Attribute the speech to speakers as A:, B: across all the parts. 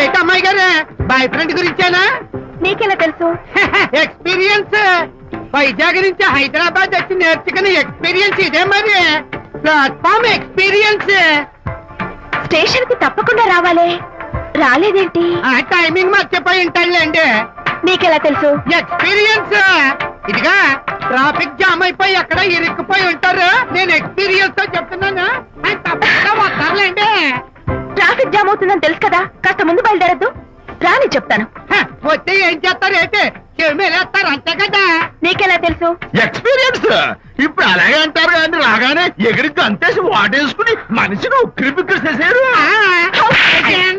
A: ఏటమ్మాయి గారు boy friend గురించేనా?
B: నీకెలా తెలుసు?
A: ఎక్స్పీరియన్స్. వైజాగ్ నుంచి హైదరాబాద్ వచ్చి నేర్చుకునే ఎక్స్పీరియన్స్ ఇదే మరి. Platform experience.
B: స్టేషన్ కి తప్పకుండా రావాలే, రాలేదేంటి?
A: ఆ టైమింగ్ మర్చిపోయి ఉంటాడులేండి.
B: నీకెలా తెలుసు?
A: ఎక్స్పీరియన్స్. ఇదిగా ట్రాఫిక్ జామ్ అయిపోయి ఎక్కడ ఇరుక్కుపోయి ఉంటారు. నేను ఎక్స్పీరియన్స్ తో చెప్తున్నాను. ఆయన తప్పకుండా వస్తారులేండి.
B: ట్రాఫిక్ జామ్ అవుతుందని తెలుసు కదా, కాస్త ముందు బయలుదేరద్దు. రాని చెప్తాను.
A: వస్తే ఏం చేస్తారు ఏంటి? చెమేలేస్తారు అంతే కదా.
B: నీకెలా తెలుసు?
C: ఎక్స్పీరియన్స్. ఇప్పుడు అలాగే అంటారు కానీ రాగానే ఎగిరికి అంతేసి వాటేసుకుని మనిషిని ఉక్కిరి బిక్కిరి చేశారు.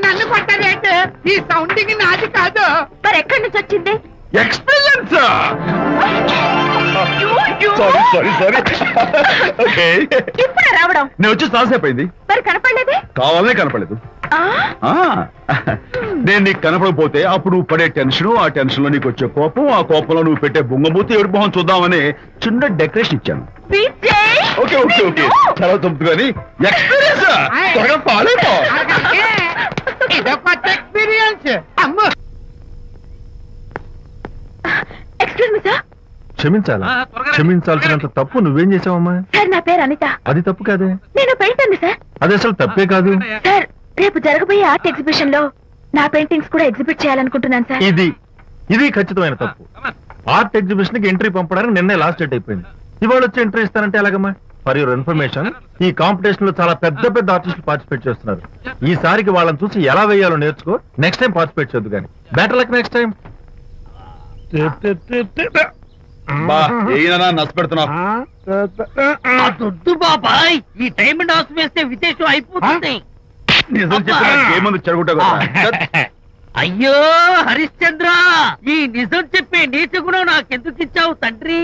A: నన్ను కొట్టారేంటి? ఈ సౌండింగ్ నాది కాదు.
B: మరి ఎక్కడి నుంచి వచ్చింది?
C: ఎక్స్పీరియన్స్. Sorry okay.
B: ఇప్పుడే రావడం?
C: నేను వచ్చి చాలాసేపు అయింది.
B: మరి కనపడలేదే?
C: కావాలనే కనపడలేదు. నేను నీకు కనపడకపోతే అప్పుడు నువ్వు పడే టెన్షన్, ఆ టెన్షన్ లో నీకు వచ్చే కోపం, ఆ కోపంలో నువ్వు పెట్టే బొంగమూతి ఏడు మొహం చూద్దామని చిన్న డెకరేషన్ ఇచ్చాను. ఓకే ఓకే ఓకే చాలా తప్పు కానీ ఎక్స్పీరియన్స్. త్వరగా పాలేపో.
A: ఇదో కొత్త ఎక్స్పీరియన్స్. అమ్మో.
B: Excuse me sir.
D: క్షమించాలా? క్షమించాల్సినంత తప్పు నువ్వేం చేసావమ్మా?
B: సార్ నా పేరు అనిత.
D: అది తప్పు కాదే.
B: నేను పెయింటర్ సార్.
D: అది అసలు తప్పే కాదు
B: సార్. రేపు జరగబోయే ఆర్ట్ ఎగ్జిబిషన్ లో నా పెయింటింగ్స్ కూడా ఎగ్జిబిట్ చేయాలనుకుంటున్నాను సార్.
D: ఇది ఖచ్చితమైన తప్పు. ఆర్ట్ ఎగ్జిబిషన్ కి ఎంట్రీ పంపడానికి నిన్నే లాస్ట్ డేట్ అయిపోయింది. ఇవాళ వచ్చి ఎంట్రీ ఇస్తానంటే ఎలాగమ్మా? ఫర్ యువర్ ఇన్ఫర్మేషన్, ఈ కాంపిటీషన్ లో చాలా పెద్ద పెద్ద ఆర్టిస్టులు పార్టిసిపేట్ చేస్తున్నారు. ఈసారికి వాళ్ళని చూసి ఎలా వేయాలో నేర్చుకో. నెక్స్ట్ టైం పార్టిసిపేట్ చేయొద్దు కానీ. Better luck next time.
A: దొడ్డు బాబాయ్, ఈ టైం డాస్ వేస్తే విశేషం అయిపోతుంది.
C: నిజం చెప్పేమంది చెడగొట్టా.
A: అయ్యో హరిశ్చంద్ర, ఈ నిజం చెప్పే నీచ గుణం నాకెందుకు ఇచ్చావు తండ్రి?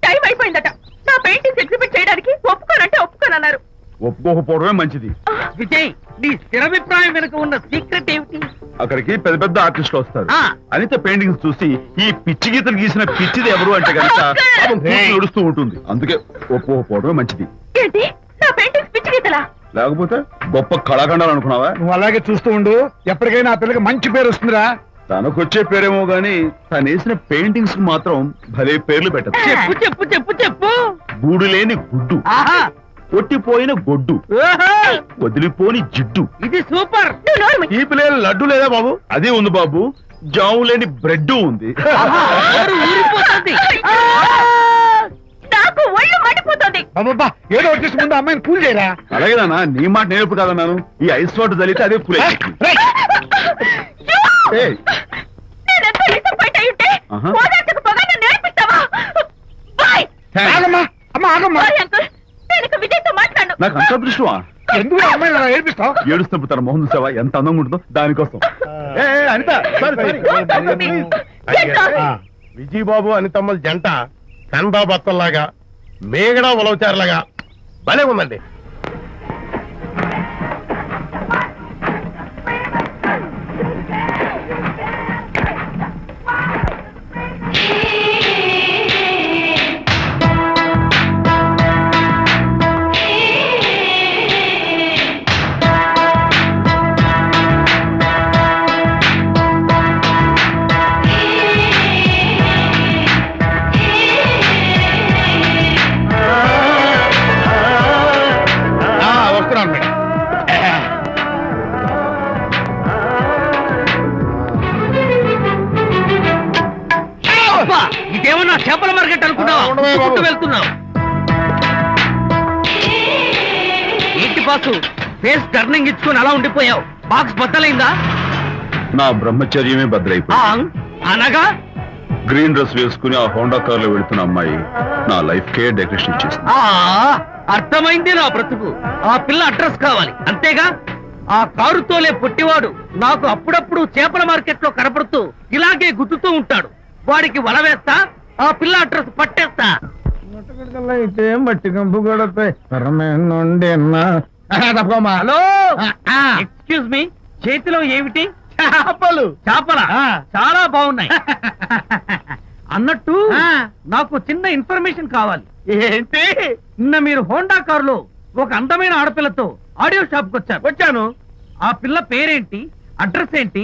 B: టైం అయిపోయిందట. నా పెయింటింగ్స్ ఎగ్జిబిట్ చేయడానికి ఒప్పుకోనంటే ఒప్పుకోనన్నారు.
C: ఒప్పుకోకపోవడమే మంచిది.
A: విజయ్, నీ స్థిరాభిప్రాయం వెనుక ఉన్న సీక్రెట్ ఏమిటి?
C: అక్కడికి పెద్ద పెద్ద ఆర్టిస్టులు వస్తారు. అనిత పెయింటింగ్స్ చూసి ఈ పిచ్చి గీతలు గీసిన పిచ్చిది ఎవరు అంటే కనుక నడుస్తూ ఉంటుంది. అందుకే ఒప్పుకోకపోవడమే మంచిది.
B: ఏంటి, నా పెయింటింగ్స్ పిచ్చి గీతలా?
C: లేకపోతే గొప్ప కళాఖండాలు అనుకున్నావా?
E: నువ్వు అలాగే చూస్తూ ఉండు. ఎప్పటికైనా ఆ పిల్లకి మంచి పేరు వస్తుందిరా.
C: తనకొచ్చే పేరేమో గాని తను వేసిన పెయింటింగ్స్ కు మాత్రం భలే పేర్లు పెట్టదు.
A: చెప్పు చెప్పు చెప్పు చెప్పు.
C: గూడు లేని గుడ్డు, కొట్టిపోయిన గొడ్డు, వదిలిపోని జిడ్డు.
A: ఇది సూపర్.
C: ఈ పిల్లలు లడ్డు లేదా బాబు? అదే ఉంది బాబు. జాము లేని బ్రెడ్ ఉంది.
B: నాకు ఒళ్ళు మండిపోతుంది.
E: అబ్బబ్బా, ఏదో వచ్చేసి ముందు అమ్మాయిని కూల్ చేయరా.
C: అలాగే నాన్న, నీ మాట నేర్పు కాదన్నాను. ఈ ఐస్ వాటర్ చల్లితే అదే కూల్ అయింది. నాకు అంత దృష్టమా?
E: ఎందుకు అమ్మాయిని అలా ఏడిపిస్తావు?
C: ఏడుస్తున్నప్పుడు తన మొహం చూసావా ఎంత అందంగా ఉంటుందో? దానికోసం. అనిత,
F: విజయబాబు అనితమ్మల జంట కన్బా బత్తల్లాగా, మేగడ ఉలవచారులాగా భలే ఉందండి.
A: ఇదేమన్నా చేపల మార్కెట్ అనుకున్నావు? వెళ్తున్నావు ఏంటి బాసు? ఫేస్ టర్నింగ్ ఇచ్చుకుని అలా ఉండిపోయావు. బాక్స్ బద్దలైందా?
C: నా బ్రహ్మచర్యమే బద్దలైపోయింది.
A: అనగా
C: గ్రీన్ డ్రెస్ వేసుకుని ఆ హోండా కార్ లో వెళుతున్న అమ్మాయి నా లైఫ్ కే డెకరేషన్ ఇచ్చేసింది.
A: అర్థమైంది నా బ్రతుకు. ఆ పిల్ల అడ్రస్ కావాలి అంతేగా? ఆ కారుతోలే పొట్టివాడు నాకు అప్పుడప్పుడు చేపల మార్కెట్ లో కనపడుతూ ఇలాగే గుద్దుతూ ఉంటాడు. వాడికి వల వేస్తా, ఆ పిల్ల అడ్రస్ పట్టేస్తా.
E: అయితే మట్టి కంపు కొడతాయి.
A: హలో, ఎక్స్క్యూజ్ మీ, చేతిలో ఏమిటి? చేపలు. చేపల చాలా బాగున్నాయి. అన్నట్టు నాకు చిన్న ఇన్ఫర్మేషన్ కావాలి.
E: ఏంటి?
A: నిన్న మీరు హోండా కారులో ఒక అందమైన ఆడపిల్లతో ఆడియో షాప్ కు వచ్చాను. ఆ పిల్ల పేరేంటి? అడ్రస్ ఏంటి,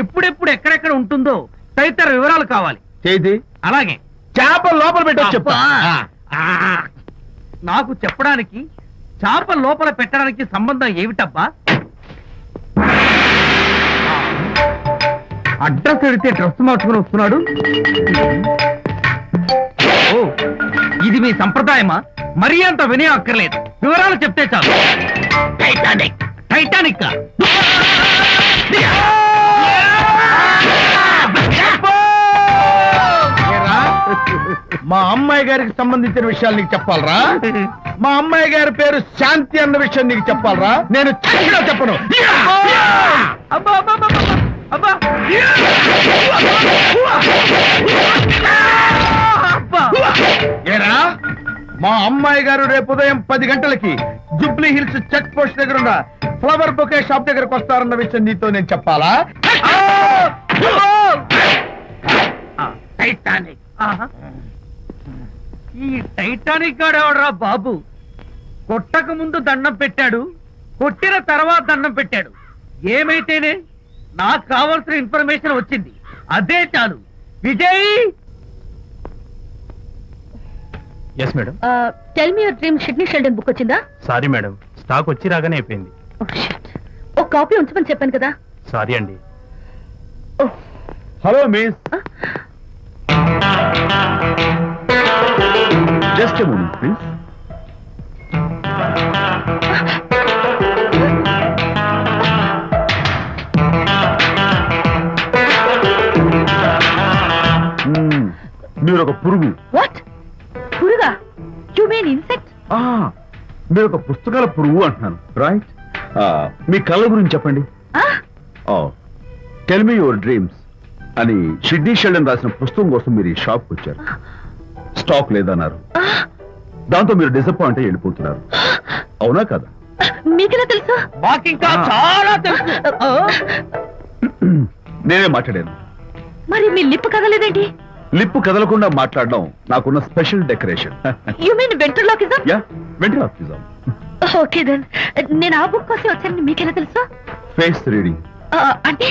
A: ఎప్పుడెప్పుడు ఎక్కడెక్కడ ఉంటుందో తదితర వివరాలు కావాలి.
C: చేతి
A: అలాగే.
C: చేప లోపల పెట్టొచ్చు చెప్తా.
A: నాకు చెప్పడానికి చేప లోపల పెట్టడానికి సంబంధం ఏమిటబ్బా? అడ్రస్ అడిగితే డ్రెస్ మార్చుకుని వస్తున్నాడు. ఓ, ఇది మీ సంప్రదాయమా? మరీ అంత వినయం అక్కర్లేదు, వివరాలు చెప్తే చాలు. టైటానిక్. టైటానిక్
C: మా అమ్మాయి గారికి సంబంధించిన విషయాలు నీకు చెప్పాలరా? మా అమ్మాయి గారి పేరు శాంతి అన్న విషయం నీకు చెప్పాలరా? నేను చచ్చినా చెప్పను.
A: అబ్బా అబ్బా అబ్బా అబ్బా అబ్బా.
C: ఏరా, మా అమ్మాయి గారు రేపు ఉదయం 10 గంటలకి జూబ్లీ హిల్స్ చెక్ పోస్ట్ దగ్గర ఉన్న ఫ్లవర్ బొకే షాప్ దగ్గరకు వస్తారన్న విషయం నీతో నేను చెప్పాలా?
A: టైటానిక్. ఈ టైటానిక్ గాడెవడరా బాబు? కొట్టక ముందు దండం పెట్టాడు, కొట్టిన తర్వాత దండం పెట్టాడు. ఏమైతేనే నాకు కావాల్సిన ఇన్ఫర్మేషన్ వచ్చింది, అదే చాలు. Vijay.
F: Yes madam.
B: Tell me your dream Sidney Sheldon book వచ్చిందా?
F: సారీ మేడం, స్టాక్ వచ్చి రాగానే అయిపోయింది.
B: ఒక కాపీ ఉంచమని చెప్పాను కదా.
F: సారీ అండి.
C: Hello miss, just a moment please. మీరు ఒక పురుగు.
B: వాట్? పురుగా? You mean insect?
C: మీరు ఒక పుస్తకాల పురుగు అంటున్నాను, రైట్? మీ కళ్ళ గురించి చెప్పండి. టెల్ మీ యువర్ డ్రీమ్స్ అని షిడ్నీ షెల్డన్ రాసిన పుస్తకం కోసం మీరు ఈ షాప్కి వచ్చారు. స్టాక్ లేదన్నారు, దాంతో మీరు డిసప్పాయింట్ అయ్యి వెళ్ళిపోతున్నారు, అవునా కదా?
B: మీకెలా తెలుసు?
A: మాకింకా చాలా తెలుసు.
C: నేనే మాట్లాడాను.
B: మరి మీ లిప్ కదలేదేంటి?
C: లిప్పు కదలకుండా మాట్లాడడం నాకున్న special decoration.
B: You mean ventriloquism?
C: Yeah, ventriloquism.
B: Okay then. నేను ఆ బుక్ కోసం వచ్చానని మీకెలా తెలుసు?
C: Face reading.
B: అంటే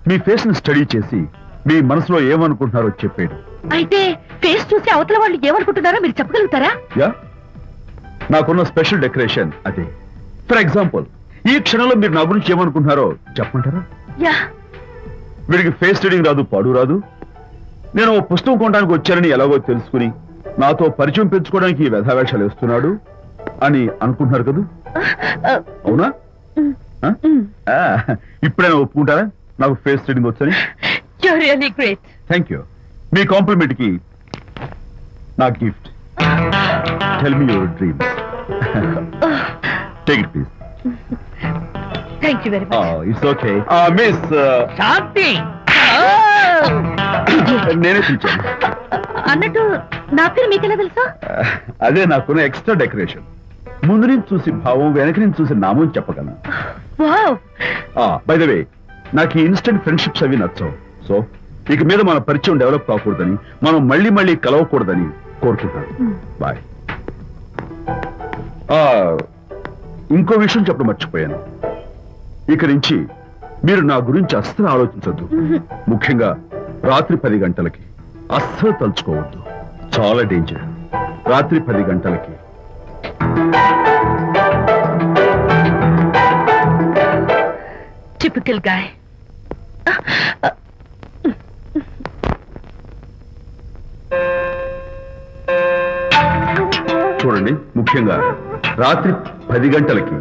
C: మీ ఫేస్ ని స్టడీ చేసి మీ మనసులో ఏమనుకుంటున్నారో చెప్పేది.
B: అయితే ఫేస్ చూసి అవతల వాళ్ళు ఏమనుకుంటున్నారో మీరు చెప్పగలుగుతారా?
C: యా, నాకున్న స్పెషల్ డెకరేషన్ అదే. ఫర్ ఎగ్జాంపుల్, ఈ క్షణంలో మీరు నా గురించి ఏమనుకుంటున్నారో చెప్పమంటారా?
B: యా.
C: వీడికి ఫేస్ రీడింగ్ రాదు, పాడు రాదు. నేను ఓ పుస్తకం కొనడానికి వచ్చానని ఎలాగో తెలుసుకుని నాతో పరిచయం పెంచుకోవడానికి ఈ వ్యధావేషాలు వేస్తున్నాడు అని అనుకుంటున్నారు కదా, అవునా? ఇప్పుడైనా ఒప్పుకుంటారా నాకు ఫేస్ రీడింగ్ వచ్చని?
B: You're really great.
C: Thank you. మీ కాంప్లిమెంట్ కి నా గిఫ్ట్. Tell me your dreams. Take it please.
B: Thank you very much.
C: It's okay. Miss
A: Shanti.
C: నేనే పిలిచాను.
B: అన్నట్టు నా పేరు మీకెలా తెలుసా?
C: అదే నాకున్న ఎక్స్ట్రా డెకరేషన్. ముందు నుంచి చూసి భావం, వెనక నుంచి చూసి నామం చెప్పగలను.
B: వావ్.
C: బై ద వే, నాకు ఈ ఇన్స్టెంట్ ఫ్రెండ్షిప్స్ అవి నచ్చవు. సో ఇక మీద మన పరిచయం డెవలప్ కాకూడదని, మనం మళ్ళీ మళ్ళీ కలవకూడదని కోరుకుంటాను. బాయ్. ఇంకో విషయం చెప్పడం మర్చిపోయాను. ఇక నుంచి మీరు నా గురించి అస్సలు ఆలోచించొద్దు. ముఖ్యంగా రాత్రి 10 గంటలకి అస్సలు తలుచుకోవద్దు, చాలా డేంజర్. రాత్రి 10 గంటలకి.
B: Typical guy.
C: చూడండి, ముఖ్యంగా రాత్రి 10 గంటలకి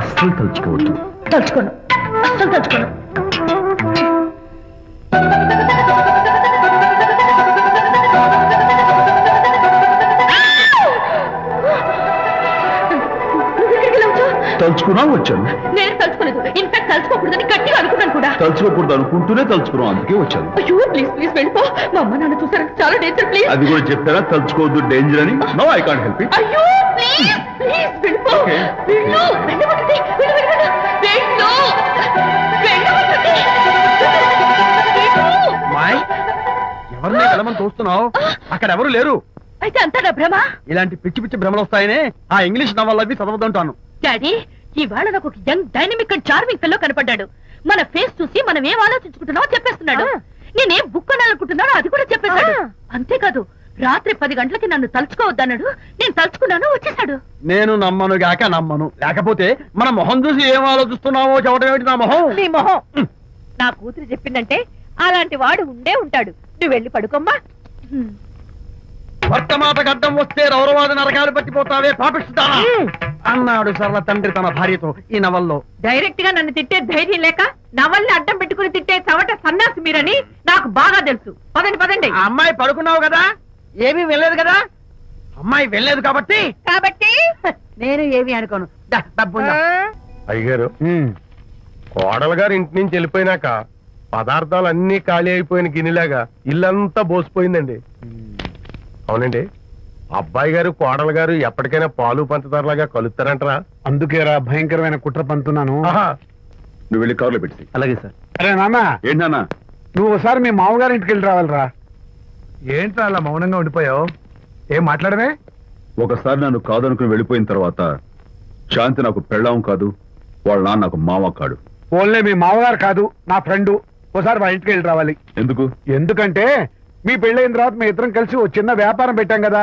C: అస్సలు తలుచుకోవద్దు.
B: తలుచుకోను, అస్సలు తలుచుకోను.
C: తలుచుకున్నా వచ్చాను.
B: నేను తలుచుకోలేదు. ఇన్ఫాక్ట్ తలుచుకోకూడదని గట్టిగా అనుకున్నాను కూడా.
C: తలుచుకోకూడదు అనుకుంటూనే తలుచుకున్నాం, అందుకే వచ్చాను.
B: అయ్యో ప్లీజ్ ప్లీజ్ వెళ్ళిపో. మా అమ్మ నాన్న చూసారంటే చాలా డేంజర్. ప్లీజ్.
C: అది కూడా చెప్పారా తలుచుకోవద్దు డేంజర్ అని? No, I can't help it.
B: అయ్యో ప్లీజ్ ప్లీజ్ వెళ్ళిపో.
C: Okay.
B: వెళ్ళు, వెళ్ళమంటుంది. వెళ్ళు వెళ్ళు వెళ్ళు. వెళ్ళమంటుంది.
A: మాయ్, ఎవరిని వెళ్ళమని చూస్తున్నావు? అక్కడ ఎవరు లేరు.
B: అయితే అంతా నా భ్రమ.
A: ఇలాంటి పిచ్చి పిచ్చి భ్రమలు వస్తాయనే ఆ ఇంగ్లీష్ నవల్ అవి చదవదంటాను.
B: డాడీ, ఇవాళ నాకు ఒక young dynamic and charming pillow కనపడ్డాడు. మన ఫేస్ చూసి మనం ఏం ఆలోచించుకుంటున్నామో చెప్పేస్తున్నాడు. నేనేం బుక్ అనాలనుకుంటున్నానో అది కూడా చెప్పేశాడు. అంతేకాదు రాత్రి 10 గంటలకి నన్ను తలుచుకోవద్దన్నాడు. నేను తలుచుకున్నాను, వచ్చేసాడు.
A: నేను నమ్మను గాక నమ్మను, లేకపోతే మన మొహం చూసి ఏం ఆలోచిస్తున్నావో చెప్పడం ఏమిటి నా మొహం?
B: నీ మొహం. నా కూతురు చెప్పిందంటే అలాంటి వాడు ఉండే ఉంటాడు. నువ్వు వెళ్ళి పడుకోమ్మా.
A: భర్తమాత గడ్డం వస్తే రౌరవాది నరకాలు పట్టిపోతావే పాపిస్తానా అన్నాడు సరళ తండ్రి తన భార్యతో ఈ నవల్లో.
B: డైరెక్ట్ గా నన్ను తిట్టే ధైర్యం లేక నవల్ని అడ్డం పెట్టుకుని తిట్టే చవట సన్నాసి మీరని నాకు బాగా తెలుసు. పదండి పదండి.
A: ఆ అమ్మాయి పడుకున్నావు కదా, ఏమీ వెళ్ళలేదు కదా. అమ్మాయి వెళ్ళలేదు కాబట్టి నేను ఏమీ అనుకోను.
D: అయ్యగారు, కోడలు గారు ఇంటి నుంచి వెళ్ళిపోయినాక పదార్థాలు అన్ని ఖాళీ అయిపోయిన గిన్నెలాగా ఇల్లంతా బోసిపోయిందండి. అవునండి, అబ్బాయి గారు కోడలు గారు ఎప్పటికైనా పాలు పంచదారలాగా కలుస్తారంటరా?
E: అందుకేరా భయంకరమైన కుట్ర పంతున్నాను.
C: నువ్వు వెళ్ళి కారులో పెట్టి.
F: అలాగే సార్.
E: అరే నాన్న,
C: ఏంటన్నా?
E: నువ్వు ఒకసారి మీ మామగారి ఇంటికి వెళ్ళి రావాలిరా. ఏంట్రా అలా మౌనంగా ఉండిపోయావు? ఏం మాట్లాడమే?
C: ఒకసారి నన్ను కాదనుకుని వెళ్ళిపోయిన తర్వాత శాంతి నాకు పెళ్ళాం కాదు, వాళ్ళ నాన్న నాకు మామ కాడు.
E: ఓన్లే మీ మామగారు కాదు, నా ఫ్రెండ్. ఒకసారి మా ఇంటికి వెళ్ళి రావాలి.
C: ఎందుకు?
E: ఎందుకంటే మీ పెళ్ళైన తర్వాత మీ ఇద్దరం కలిసి ఓ చిన్న వ్యాపారం పెట్టాం కదా.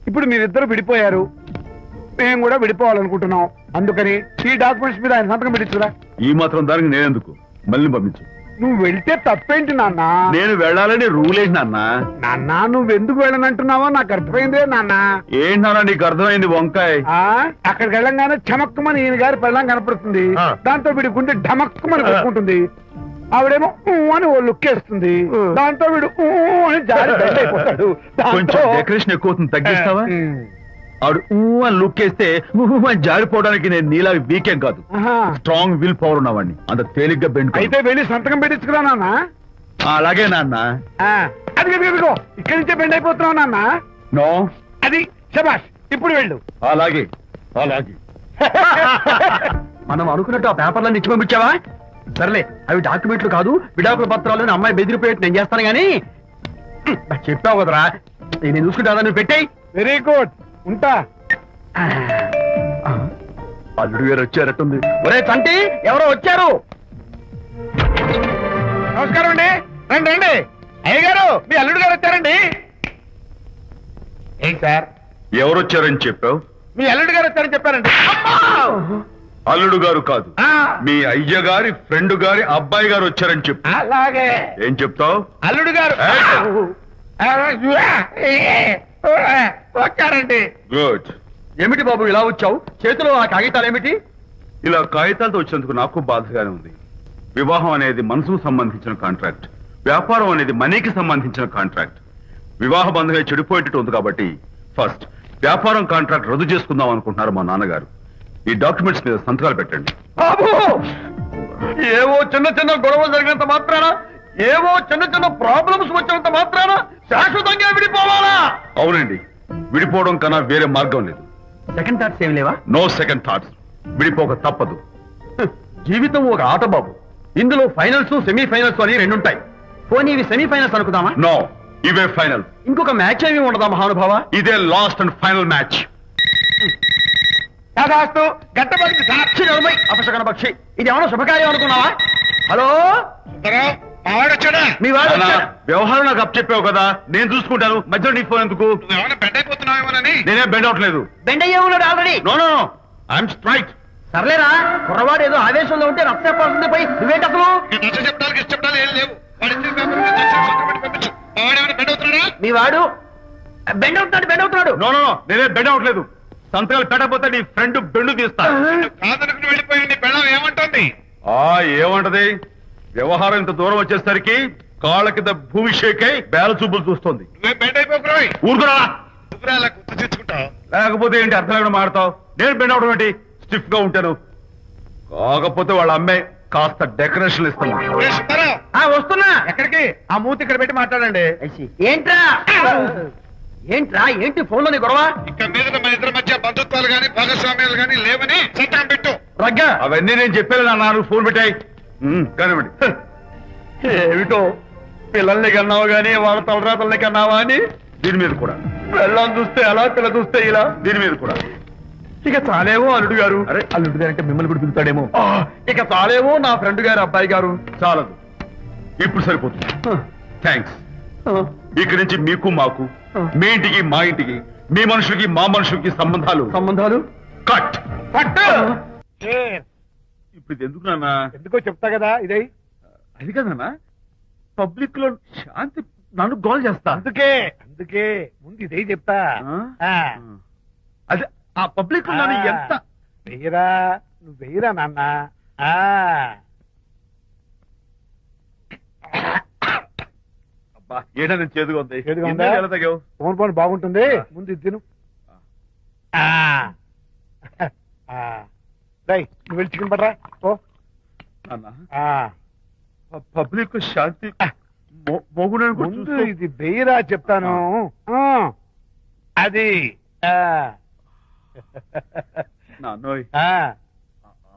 E: ఇప్పుడు మీరిద్దరు విడిపోయారు, మేము కూడా విడిపోవాలనుకుంటున్నాం. అందుకని ఈ డాక్యుమెంట్స్ మీద ఆయన సంతకం పెట్టించురా.
C: ఈ మాత్రం దానికి నేనెందుకు? మళ్ళీ పంపించు.
E: నువ్వు వెళ్తే తప్పేంటి నాన్న?
C: నేను వెళ్ళాలని రూల్ ఏంటి నాన్న?
E: నాన్న నువ్వెందుకు వెళ్ళనంటున్నావో నాకు అర్థమైందే నాన్న.
C: ఏంటి నాన్న నీకు అర్థమైంది వంకాయ?
E: అక్కడికి వెళ్ళంగానే చమక్కుమని ఈయన గారి పెళ్ళం కనపడుతుంది. దాంతో వీడి గుండె ఢమక్కుమని కొట్టుకుంటుంది. ఆవిడేమో అని ఓ లుక్ వేస్తుంది. దాంతో వీడు అని జారి బెడ్ అయిపోతాడు.
C: కొంచెం డెకరేషన్ ఎక్కువ అవుతుంది, తగ్గిస్తావా? ఆవిడ అని లుక్ వేస్తే అని జారిపోవడానికి నేను నీలా వీకేం కాదు, స్ట్రాంగ్ విల్ పవర్ ఉన్నవాడిని. అంత తేలిగ్గా బెండ్
E: అయితే వెళ్ళి సంతకం పెట్టించుకురా నాన్న.
C: అలాగే నాన్న.
E: అది ఇక్కడి నుంచే బెండ్ అయిపోతున్నావు నాన్న.
C: నో,
E: అది శబాష్. ఇప్పుడు వెళ్ళు.
C: అలాగే అలాగే.
A: మనం అనుకున్నట్టు ఆ పేపర్లను ఇచ్చి పంపించావా? సర్లే, అవి డాక్యుమెంట్లు కాదు, విడాకుల పత్రాలు. అమ్మాయి బెదిరిపోయేట్టు నేను చేస్తాను గానీ చెప్పావు కదరా, నేను చూసుకుంటా. నువ్వు పెట్టాయి.
E: వెరీ గుడ్, ఉంటా.
C: అల్లుడు గారు వచ్చారట్టుంది.
A: ఒరే చంటి, ఎవరో వచ్చారు.
E: నమస్కారం అండి. రండి రండి. అయ్య గారు, మీ అల్లుడు గారు వచ్చారండి. ఏంటి సార్?
C: ఎవరు వచ్చారని చెప్పావు?
E: మీ అల్లుడు గారు వచ్చారని చెప్పారండి.
C: అల్లుడు గారు కాదు, మీ అయ్య గారి ఫ్రెండ్ గారి అబ్బాయి గారు వచ్చారని చెప్పు.
E: అలాగే.
C: ఏం చెప్తావు?
E: అల్లుడు గారు వచ్చారండి.
C: గుడ్.
A: ఏమిటి బాబు ఇలా వచ్చావు? చేతిలో ఆ కాగితాలు ఏమిటి?
C: ఇలా కాగితాలతో వచ్చినందుకు నాకు బాధగానే ఉంది. వివాహం అనేది మనసుకు సంబంధించిన కాంట్రాక్ట్, వ్యాపారం అనేది మనీకి సంబంధించిన కాంట్రాక్ట్. వివాహ బంధంగా చెడిపోయేటట్టు ఉంది కాబట్టి ఫస్ట్ వ్యాపారం కాంట్రాక్ట్ రద్దు చేసుకుందాం అనుకుంటున్నారు మా నాన్నగారు. ఈ డాక్యుమెంట్స్ మీద సంతకాలు పెట్టండి.
A: బాబు, ఏవో చిన్న చిన్న గొడవలు జరిగినంత మాత్రాన, ఏవో చిన్న చిన్న ప్రాబ్లమ్స్ వచ్చినంత మాత్రాన శాశ్వతంగా విడిపోవాలా?
C: అవునండి, విడిపోవడం కన్నా వేరే మార్గం లేదు.
A: సెకండ్ థాట్స్ ఏం లేవా?
C: No second thoughts. విడిపోక తప్పదు.
A: జీవితం ఒక ఆట బాబు. ఇందులో ఫైనల్స్, సెమీఫైనల్స్ అని రెండుంటాయి. పోనీ ఇవి సెమీఫైనల్స్ అనుకుందామా?
C: నో, ఇవే ఫైనల్.
A: ఇంకొక మ్యాచ్ ఏమి ఉండదా మహానుభావ?
C: ఇదే లాస్ట్ అండ్ ఫైనల్ మ్యాచ్.
E: దాదాస్తు గట్టబడికి
A: సాక్షి నలభై అపశకన పక్షి. ఇది ఏమన్నా శుభకార్యం అనుకున్నావా? హలో, మీ వాడు వచ్చాడా?
C: వ్యవహారం నాకు అప్ చెప్పావు కదా, నేను చూసుకుంటాను. మధ్యలో నీ ఫోన్ ఎందుకు?
E: బెండ్ అయిపోతున్నావేమోనని.
C: నేనే బెండ్ అవట్లేదు.
A: బెండ్ అయ్యే ఉన్నాడు already.
C: No no no, I'm straight.
A: సర్లేరా, కుర్రవాడు ఏదో ఆవేశంలో ఉంటే రక్త చెప్పాల్సింది పోయి నువ్వేంటి అసలు? మీ వాడు బెండ్ అవుతున్నాడు.
C: నో నో నో, నేనే బెండ్ అవట్లేదు. సంతకాలు పెట్టకపోతే నీ ఫ్రెండ్ బెండు తీస్తా.
E: ఏమంటుంది?
C: ఏమంటది? వ్యవహారం ఇంత దూరం వచ్చేసరికి కాళ్ళ కింద భూమి షేక్ అయి బేల చూపులు చూస్తోంది. ఊరుకురా, లేకపోతే ఏంటి అర్థం లేకుండా మాడతావు? నేను బెండ్ అవడం ఏంటి? స్టిఫ్ గా ఉంటాను. కాకపోతే వాళ్ళ అమ్మాయి కాస్త డెకరేషన్ ఇస్తాను.
A: వస్తున్నా.
E: ఎక్కడికి? ఆ మూతి ఇక్కడ పెట్టి మాట్లాడండి.
A: ఏంటి ఫోన్లోని గొడవ?
E: ఇక్కడ మీద మన ఇద్దరి మధ్య బంధుత్వాలు గాని భాగస్వామ్యాలు గాని లేవని సంతకం పెట్టు.
C: రగ్గా అవన్నీ నేను చెప్పాను నాన్న, ఫోన్ పెట్టాయి కానివ్వండి.
A: ఏమిటో పిల్లల్ని కన్నావు గాని వాళ్ళ తలరాతల్ని కన్నావా అని.
C: దీని మీద కూడా
A: పిల్లల్ని చూస్తే అలా, పిల్ల చూస్తే ఇలా.
C: దీని మీద కూడా ఇక చాలేమో అల్లుడు గారు. అరే అల్లుడు గారు అంటే మిమ్మల్ని కూడా పిలుతాడేమో. ఇక చాలేమో నా ఫ్రెండ్ గారు అబ్బాయి గారు. చాలదు, ఇప్పుడు సరిపోతుంది. థ్యాంక్స్. ఇక్కడి నుంచి మీకు మాకు, మీ ఇంటికి మా ఇంటికి, మీ మనుషులకి మా మనుషులకి సంబంధాలు కట్. ఇప్పుడు ఇది ఎందుకు నాన్న?
E: ఎందుకో చెప్తా కదా ఇదే.
C: అది కదన్నా, పబ్లిక్ లో శాంతి నన్ను గోల్ చేస్తా.
E: అందుకే ముందు ఇదే చెప్తా.
C: అదే ఆ పబ్లిక్ లో నన్ను ఎంత
E: వెయ్యరా, నువ్వు వెయ్యరా నాన్న.
C: అబ్బా ఏడని చేదుగా ఉంది.
E: చేదుగా ఉందా?
C: ఎలా తగ్గావు?
E: ఫోన్ ఫోన్ బాగుంటుంది, ముందు ఇది తిను. నువ్వు వెళ్ళి చికెన్ పట్టరా. ఓ
C: పబ్లిక్ శాంతి
E: ముందు ఇది వెయ్యరా చెప్తాను. అది
C: నాన్నోయ్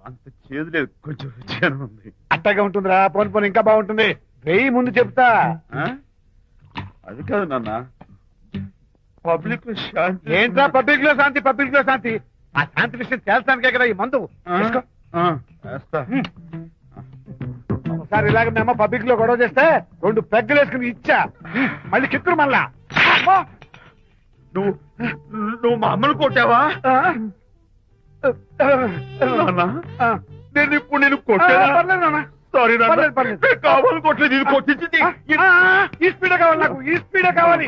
C: అంత చేదు లేదు, కొంచెం రుచిగానే ఉంది.
E: అట్టగా ఉంటుందిరా. పోను పోను ఇంకా బాగుంటుంది. వెయ్యి ముందు చెప్తా.
C: అది కాదు నాన్న, పబ్లిక్ లో శాంతి.
E: ఏంట్రా పబ్లిక్ లో శాంతి? పబ్లిక్ లో శాంతి ఆ శాంతి విషయం తేల్చడానికే కదా ఈ మందు. ఒకసారి ఇలాగ మేము పబ్లిక్ లో గొడవ చేస్తే 2 పెగ్గలు వేసుకుని ఇచ్చా. మళ్ళీ కిక్కురు మళ్ళా.
C: నువ్వు మా అమ్మను కొట్టావా? నేను ఇప్పుడు నేను కొట్టాను. సారీ కావాలి కొట్టలేదు, ఇది కొట్టించింది.
E: ఈ స్పీడే కావాలి నాకు, ఈ స్పీడే కావాలి.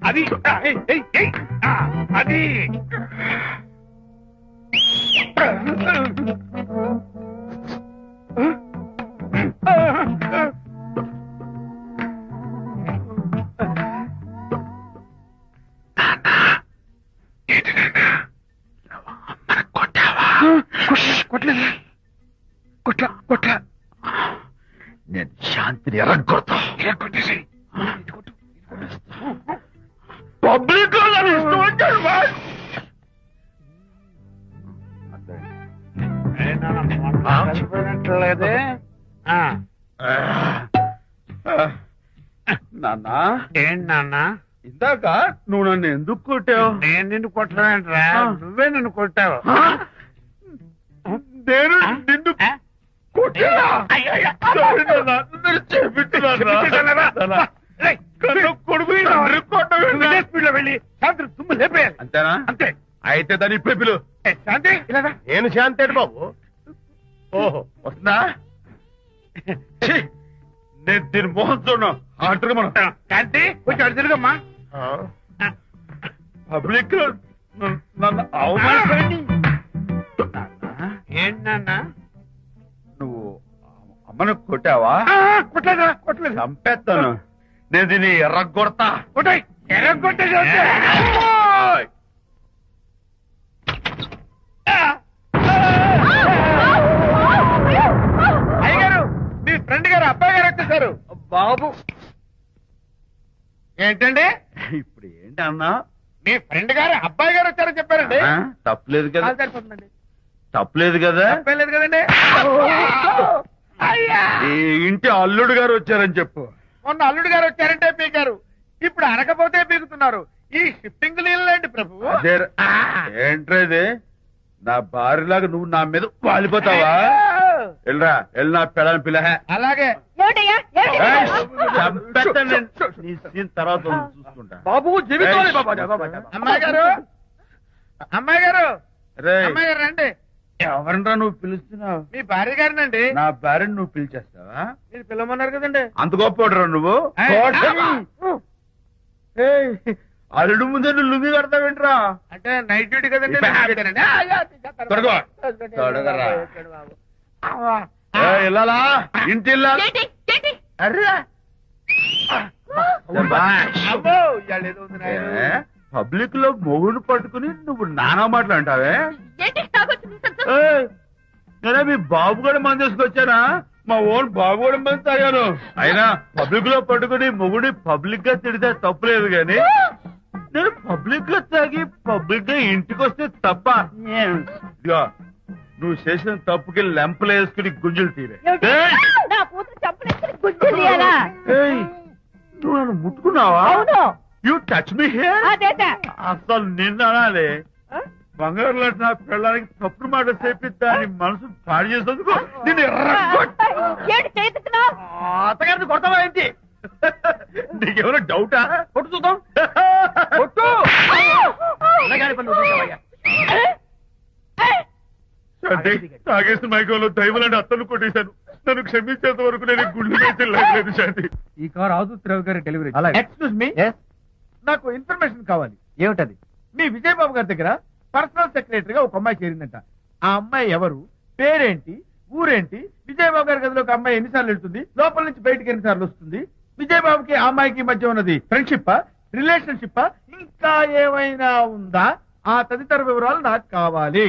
E: అది అది కొట్లా
C: నేను శాంతిని ఎరగొడతా. పబ్లిక్
E: లేదే
C: నాన్న.
E: ఏంటి నాన్న?
C: ఇందాక నువ్వు నన్ను ఎందుకు కొట్టావు?
E: నేను నిన్ను కొట్టలేంట్రా, నువ్వే నన్ను కొట్టావు.
C: నేను నిన్ను
E: వెళ్ళి శాంతి తుమ్ము లేపేయాలి.
C: అంతేనా?
E: అంతే.
C: అయితే దాని ఇప్పుడే పిలు.
E: శాంతి ఇలా
C: నేను శాంతి అండి బాబు. ఓహో వస్తుందా? నేను దీని మోహన్ చూడను. అంటారు మనం.
E: శాంతి కొంచెం అటు తిరుగమ్మా.
C: పబ్లిక్ నన్ను అవమానించండి.
E: ఏంటన్నా
C: నువ్వు అమ్మను కొట్టావా?
E: కొట్టలేదు.
C: చంపేస్తాను. నేను దీన్ని ఎర్రగొడతా.
E: కొట్టాయి ఎర్రగొట్టేది. అయ్యగారు, మీ ఫ్రెండ్ గారు అబ్బాయి గారు వచ్చేసారు.
C: బాబు
E: ఏంటండి
C: ఇప్పుడు ఏంటి అన్నా?
E: మీ ఫ్రెండ్ గారు అబ్బాయి గారు వచ్చారని చెప్పారండి.
C: తప్పలేదు కదా?
E: సరిపోతుందండి.
C: తప్పలేదు కదా?
E: తప్పలేదు కదండి.
C: ఈ ఇంటి అల్లుడు గారు వచ్చారని చెప్పు.
E: మొన్న అల్లుడు గారు వచ్చారంటే పీకారు, ఇప్పుడు అనకపోతే పీకుతున్నారు. ఈ షిఫ్టింగ్ లేండి ప్రభు.
C: ఏంట్రేది? నా భార్యలాగా నువ్వు నా మీద వాలిపోతావా? వెళ్ళరా, వెళ్ళి నా పెళ్ళని పిల్ల.
E: అలాగే
C: నీ సీన్ తర్వాత చూసుకుంటా.
E: బాబు జీవితం. అమ్మాయి గారు, అమ్మాయి గారు, అమ్మాయి గారు రండి.
C: ఎవరినరా నువ్వు పిలుస్తున్నావు?
E: మీ భార్య గారినండి.
C: నా భార్యను నువ్వు పిలిచేస్తావా?
E: మీరు పిల్లమన్నారు కదండి.
C: అంత గొప్ప నువ్వు? అల్లుడు ముందే నువ్వు లుంగి కడతావేంట్రా?
E: అంటే నైట్ డ్యూటీ కదండి.
C: ఇల్లాలా ఇంటి పబ్లిక్ లో మొగుడు పట్టుకుని నువ్వు నానా మాటలు అంటావే? నేనే మీ బాబు కూడా మంది తీసుకొచ్చానా? మా ఓన్ బాబు కూడా మంది తాగాను. అయినా పబ్లిక్ లో పట్టుకుని మొగుడి పబ్లిక్ గా తిడితే తప్పులేదు గాని నేను పబ్లిక్ గా తాగి పబ్లిక్ గా ఇంటికి వస్తే తప్ప. ఇదిగో నువ్వు చేసిన తప్పుకి లెంపలు వేసుకుని గుంజులు తీరే. నువ్వు నన్ను ముట్టుకున్నావా? యూ టచ్ మీ హియర్ అసలు నిన్న అనాలి బంగారు లాంటి నా పిల్లలకి తప్పుడు మాట చెప్పిద్దా అని మనసు పాడు చేసేందుకు నిన్ను
A: అత్తగారిని కొడతావా ఏంటి?
C: నీకేమైనా డౌటా
A: కొట్టు చూద్దాం. కొట్టు. అన్నగారి పనులు చూసావయ్యా.
C: తాగేసిన మైకంలో దైవలాంటి అత్తలు కొట్టేశాను. నన్ను క్షమించేంత వరకు నేను గుళ్ళు వేసి లేదు శాంతి.
E: ఈ కార్ ఆదుత్రావు గారి డెలివరీ. ఎక్స్క్యూజ్ మీ, నాకు ఇన్ఫర్మేషన్ కావాలి.
F: ఏమిటది?
E: మీ విజయబాబు గారి దగ్గర పర్సనల్ సెక్రటరీగా ఒక అమ్మాయి చేరిందంట. ఆ అమ్మాయి ఎవరు, పేరేంటి, ఊరేంటి, విజయబాబు గారి గదిలోకి అమ్మాయి ఎన్నిసార్లు వెళ్తుంది, లోపల నుంచి బయటికి ఎన్నిసార్లు వస్తుంది, విజయబాబుకి ఆ అమ్మాయికి మధ్య ఉన్నది ఫ్రెండ్షిప్, రిలేషన్షిప్, ఇంకా ఏమైనా ఉందా, ఆ తదితర వివరాలు నాకు కావాలి.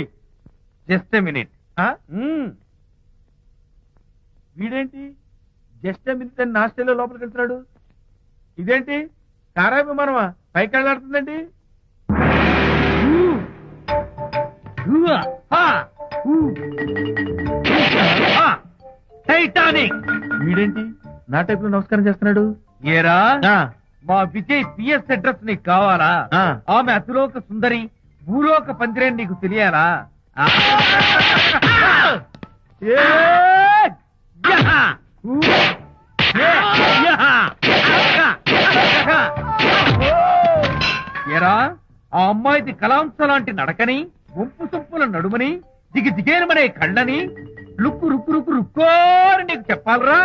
A: Just a minute.
E: వీడేంటి జస్ట్ మినిట్ అని నాస్టేలో లోపలికి వెళ్తున్నాడు? ఇదేంటి కారా విమానమా పైకి వెళ్ళాడుతుందండి?
A: టైటానిక్.
E: వీడేంటి నా టైప్ లో నమస్కారం చేస్తున్నాడు?
A: ఏరా, మా విజయ్ పిఎస్ అడ్రస్ నీకు కావాలా? ఆమె అతిలోక సుందరి, భూలోక పందిరేని నీకు తెలియాలా? ఏరా, ఆ అమ్మాయిది కలాంస లాంటి నడకని, వంపు సొప్పుల నడుమని, దిగి దిగేనమనే కళ్ళని, లుక్కు రుక్కు రుక్కు రుక్కోని నీకు చెప్పాలరా?